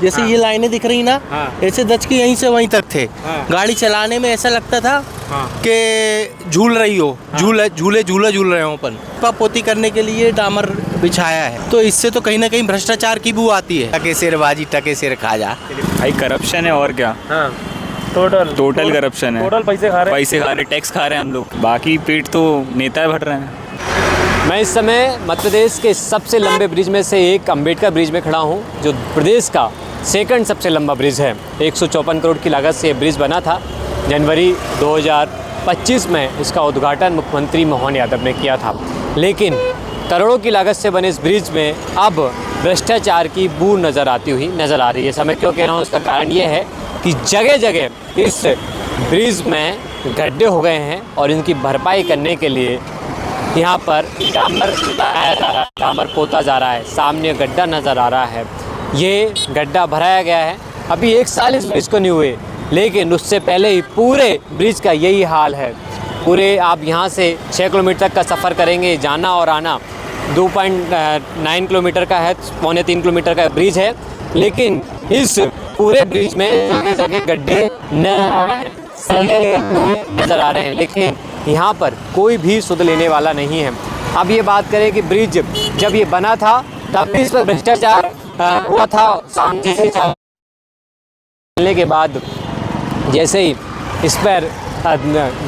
जैसे ये लाइनें दिख रही ना, ऐसे दच के यहीं से वहीं तक थे। गाड़ी चलाने में ऐसा लगता था कि झूल रही हो, झूले झूल रहे हो। अपन पोती करने के लिए डामर बिछाया है, तो इससे तो कहीं ना कहीं भ्रष्टाचार की बू आती है। टके शेरबाजी, टके शेर खा जा। भाई करप्शन है और क्या। टोटल करप्शन है। टोटल पैसे खा रहे, टैक्स खा रहे हैं हम लोग। बाकी पेट तो नेता भर रहे हैं। मैं इस समय मध्य प्रदेश के सबसे लंबे ब्रिज में से एक अम्बेडकर ब्रिज में खड़ा हूँ, जो प्रदेश का सेकंड सबसे लंबा ब्रिज है। 154 करोड़ की लागत से ये ब्रिज बना था। जनवरी 2025 में इसका उद्घाटन मुख्यमंत्री मोहन यादव ने किया था, लेकिन करोड़ों की लागत से बने इस ब्रिज में अब भ्रष्टाचार की बू नज़र आ रही है। समय क्यों कह रहा हूँ, उसका कारण ये है कि जगह जगह इस ब्रिज में गड्ढे हो गए हैं और इनकी भरपाई करने के लिए यहाँ पर डामर पोता जा रहा है। सामने गड्ढा नज़र आ रहा है, ये गड्ढा भराया गया है। अभी 1 साल इस ब्रिज को नहीं हुए, लेकिन उससे पहले ही पूरे ब्रिज का यही हाल है। पूरे आप यहाँ से 6 किलोमीटर तक का सफ़र करेंगे, जाना और आना। 2.9 किलोमीटर का है, 2.25 किलोमीटर का ब्रिज है, लेकिन इस पूरे ब्रिज में जगह गड्ढे नज़र आ रहे हैं, लेकिन यहाँ पर कोई भी सुध लेने वाला नहीं है। अब ये बात करें कि ब्रिज जब ये बना था तब इस पर भ्रष्टाचार हुआ था। चलने के बाद जैसे ही इस पर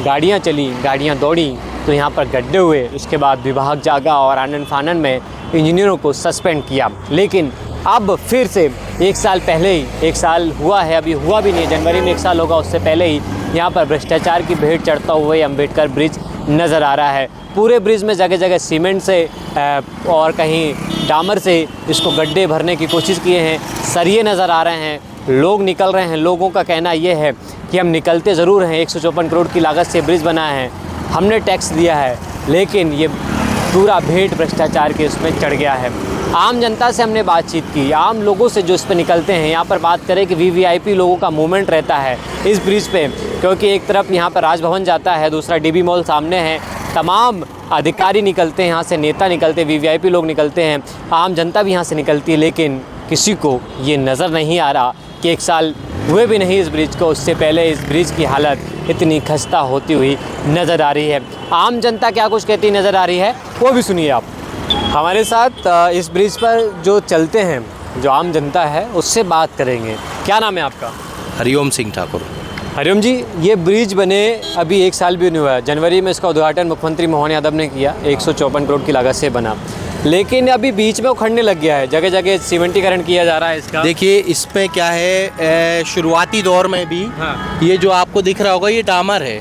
गाड़ियाँ चली, गाड़ियाँ दौड़ी, तो यहाँ पर गड्ढे हुए। उसके बाद विभाग जागा और आनन फानन में इंजीनियरों को सस्पेंड किया। लेकिन अब फिर से 1 साल पहले ही, 1 साल हुआ है, अभी हुआ भी नहीं, जनवरी में 1 साल होगा, उससे पहले ही यहाँ पर भ्रष्टाचार की भेंट चढ़ता हुआ अम्बेडकर ब्रिज नज़र आ रहा है। पूरे ब्रिज में जगह जगह सीमेंट से और कहीं डामर से इसको गड्ढे भरने की कोशिश किए हैं। सरिये नज़र आ रहे हैं, लोग निकल रहे हैं। लोगों का कहना ये है कि हम निकलते ज़रूर हैं, 154 करोड़ की लागत से ब्रिज बना है, हमने टैक्स दिया है, लेकिन ये पूरा भेंट भ्रष्टाचार के उसमें चढ़ गया है। आम जनता से हमने बातचीत की, आम लोगों से जो इस पर निकलते हैं। यहाँ पर बात करें कि वीवीआईपी लोगों का मूवमेंट रहता है इस ब्रिज पे, क्योंकि एक तरफ यहाँ पर राजभवन जाता है, दूसरा डीबी मॉल सामने है। तमाम अधिकारी निकलते हैं यहाँ से, नेता निकलते हैं, वीवीआईपी लोग निकलते हैं, आम जनता भी यहाँ से निकलती है। लेकिन किसी को ये नज़र नहीं आ रहा कि 1 साल हुए भी नहीं इस ब्रिज को, उससे पहले इस ब्रिज की हालत इतनी खस्ता होती हुई नज़र आ रही है। आम जनता क्या कुछ कहती नज़र आ रही है, वो भी सुनिए आप। हमारे साथ इस ब्रिज पर जो चलते हैं, जो आम जनता है, उससे बात करेंगे। क्या नाम है आपका? हरिओम सिंह ठाकुर। हरिओम जी, ये ब्रिज बने अभी 1 साल भी नहीं हुआ है। जनवरी में इसका उद्घाटन मुख्यमंत्री मोहन यादव ने किया, 154 करोड़ की लागत से बना, लेकिन अभी बीच में उखड़ने लग गया है। जगह जगह सीमेंटीकरण किया जा रहा है इसका। देखिए, इसमें क्या है, शुरुआती दौर में भी ये जो आपको दिख रहा होगा, ये डामर है।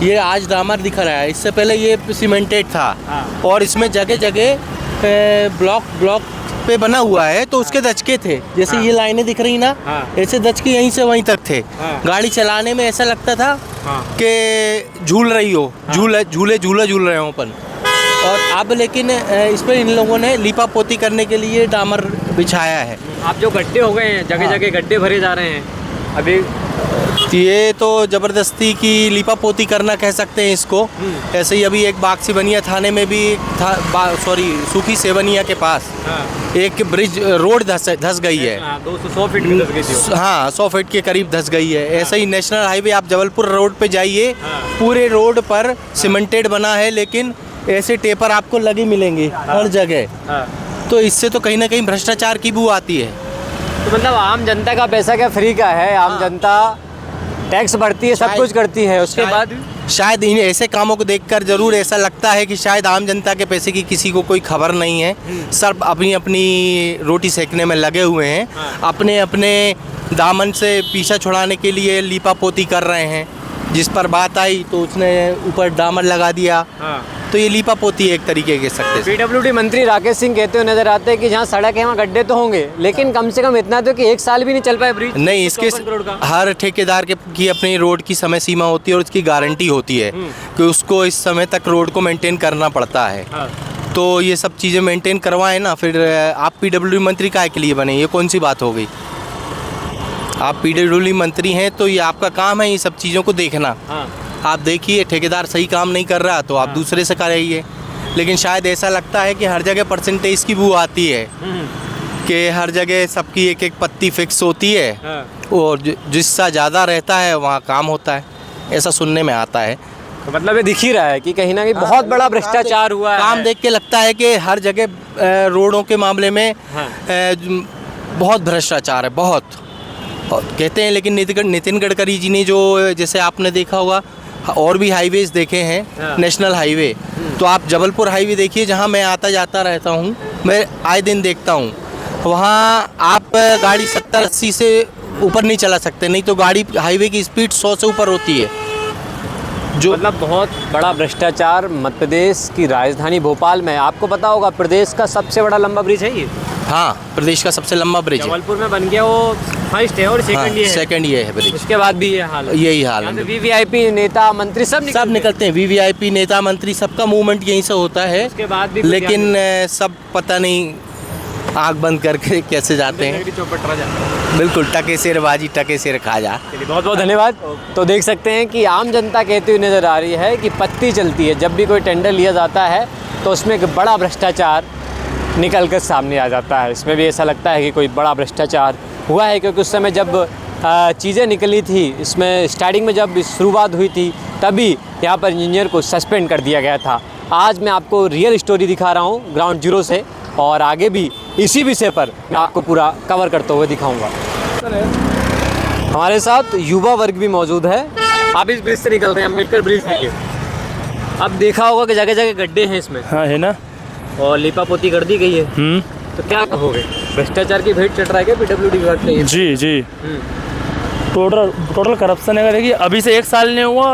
ये आज डामर दिख रहा है, इससे पहले ये सीमेंटेड था। और इसमें जगह जगह ब्लॉक पे बना हुआ है, तो उसके दचके थे। जैसे ये लाइनें दिख रही ना, ऐसे दचके यहीं से वहीं तक थे। गाड़ी चलाने में ऐसा लगता था कि झूल रही हो, झूले झूल रहे हो अपन। और अब लेकिन इस पर इन लोगों ने लीपा पोती करने के लिए डामर बिछाया है। आप जो गड्ढे हो गए हैं, जगह जगह गड्ढे भरे जा रहे हैं अभी, ये तो ज़बरदस्ती की लीपा पोती करना कह सकते हैं इसको। ऐसे ही अभी एक बाग सिवनिया थाने में भी सूखी सेवनिया के पास एक ब्रिज रोड धस गई है। 100 फीट की धस गई थी। हाँ, 100 फीट के करीब धस गई है। ऐसे ही नेशनल हाईवे आप जबलपुर रोड पे जाइए, पूरे रोड पर सीमेंटेड बना है, लेकिन ऐसे टेपर आपको लगे मिलेंगे हर जगह। तो इससे तो कहीं ना कहीं भ्रष्टाचार की बू आती है। तो मतलब आम जनता का पैसा क्या फ्री का है? आम जनता टैक्स भरती है, सब कुछ करती है, उसके बाद शायद इन ऐसे कामों को देखकर ज़रूर ऐसा लगता है कि शायद आम जनता के पैसे की किसी को कोई खबर नहीं है। सब अपनी अपनी रोटी सेकने में लगे हुए हैं, अपने अपने दामन से पीछा छुड़ाने के लिए लीपा पोती कर रहे हैं। जिस पर बात आई तो उसने ऊपर डामर लगा दिया। तो ये लीपा पोती एक तरीके के सकते। पीडब्ल्यूडी मंत्री राकेश सिंह कहते हुए नजर आते हैं कि जहाँ सड़क है वहाँ गड्ढे तो होंगे, लेकिन कम से कम इतना तो कि 1 साल भी नहीं चल पाए ब्रिज। नहीं, इसके हर ठेकेदार की अपनी रोड की समय सीमा होती है और उसकी गारंटी होती है कि उसको इस समय तक रोड को मेंटेन करना पड़ता है। तो ये सब चीज़ें मेंटेन करवाएं ना, फिर आप पीडब्ल्यूडी मंत्री काहे के लिए बने? ये कौन सी बात हो गई? आप पीडब्ल्यूडी मंत्री हैं तो ये आपका काम है ये सब चीज़ों को देखना। आप देखिए, ठेकेदार सही काम नहीं कर रहा तो आप दूसरे से कराइए। लेकिन शायद ऐसा लगता है कि हर जगह परसेंटेज की बू आती है कि हर जगह सबकी एक एक पत्ती फिक्स होती है हाँ। और जिसका ज़्यादा रहता है वहाँ काम होता है, ऐसा सुनने में आता है। तो मतलब ये दिख ही रहा है कि कहीं ना कहीं बहुत बड़ा भ्रष्टाचार हुआ है। काम देख के लगता है कि हर जगह रोडों के मामले में हाँ। बहुत भ्रष्टाचार है, बहुत। और कहते हैं, लेकिन नितिन गडकरी जी ने जो, जैसे आपने देखा होगा और भी हाईवेज देखे हैं, हाँ। नेशनल हाईवे, तो आप जबलपुर हाईवे देखिए, जहाँ मैं आता जाता रहता हूँ, मैं आए दिन देखता हूँ, वहाँ आप गाड़ी 70-80 से ऊपर नहीं चला सकते, नहीं तो गाड़ी हाईवे की स्पीड 100 से ऊपर होती है। जो मतलब बहुत बड़ा भ्रष्टाचार मध्य प्रदेश की राजधानी भोपाल में। आपको पता होगा प्रदेश का सबसे बड़ा लंबा ब्रिज है ये। हाँ, प्रदेश का सबसे लंबा ब्रिज है। जबलपुर में बन गया, वो फर्स्ट है और सेकंड ये है। सेकंड ये है ब्रिज। उसके बाद भी ये हाल है। यही हाल है। वीवीआईपी नेता मंत्री सब निकलते हैं। वीवीआईपी नेता मंत्री सबका मूवमेंट यहीं से होता है। उसके बाद भी लेकिन सब पता नहीं आँख बंद करके कैसे जाते हैं। बिल्कुल, टके सिरबाजी, टके सिर खा जा। बहुत बहुत धन्यवाद। तो देख सकते हैं कि आम जनता कहती हुई नज़र आ रही है कि पत्ती चलती है। जब भी कोई टेंडर लिया जाता है तो उसमें एक बड़ा भ्रष्टाचार निकल कर सामने आ जाता है। इसमें भी ऐसा लगता है कि कोई बड़ा भ्रष्टाचार हुआ है, क्योंकि उस समय जब चीज़ें निकली थी, इसमें स्टार्टिंग में जब शुरुआत हुई थी, तभी यहाँ पर इंजीनियर को सस्पेंड कर दिया गया था। आज मैं आपको रियल स्टोरी दिखा रहा हूँ ग्राउंड जीरो से, और आगे भी इसी विषय पर मैं आपको पूरा कवर करते हुए दिखाऊंगा। हमारे साथ युवा वर्ग भी मौजूद है। आप इस ब्रिज से निकल रहे हैं, अम्बेडकर ब्रिज है ये। अब देखा होगा कि जगह जगह गड्ढे हैं इसमें। हाँ, है ना। और लिपापोती कर दी गई है। तो क्या कहोगे, भ्रष्टाचार की भेंट चढ़ रहा है क्या पीडब्ल्यूडी विभाग ने? जी जी, टोटल करप्शन है। देखिए, अभी से 1 साल नहीं हुआ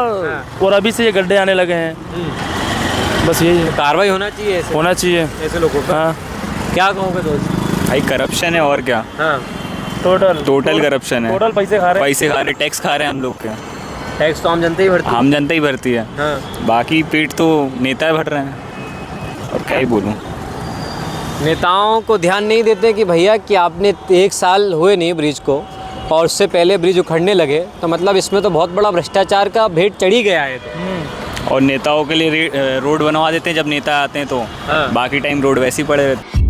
और अभी से ये गड्ढे आने लगे हैं। बस यही कार्रवाई होना चाहिए, होना चाहिए ऐसे लोगों पर। हाँ, क्या कहोगे दोस्त? भाई करप्शन है और क्या। हाँ, टोटल करप्शन है। टोटल पैसे खा रहे, टैक्स खा रहे हैं हम लोग के। टैक्स तो आम जनता ही भरती है। आम जनता ही भरती है। हाँ। बाकी पेट तो नेता भर रहे हैं, और क्या ही बोलूँ। नेताओं को ध्यान नहीं देते कि भैया कि आपने 1 साल हुए नहीं ब्रिज को और उससे पहले ब्रिज उखड़ने लगे, तो मतलब इसमें तो बहुत बड़ा भ्रष्टाचार का भेंट चढ़ी गया है। तो और नेताओं के लिए रोड बनवा देते हैं जब नेता आते हैं, तो हाँ। बाकी टाइम रोड वैसे ही पड़े रहते हैं।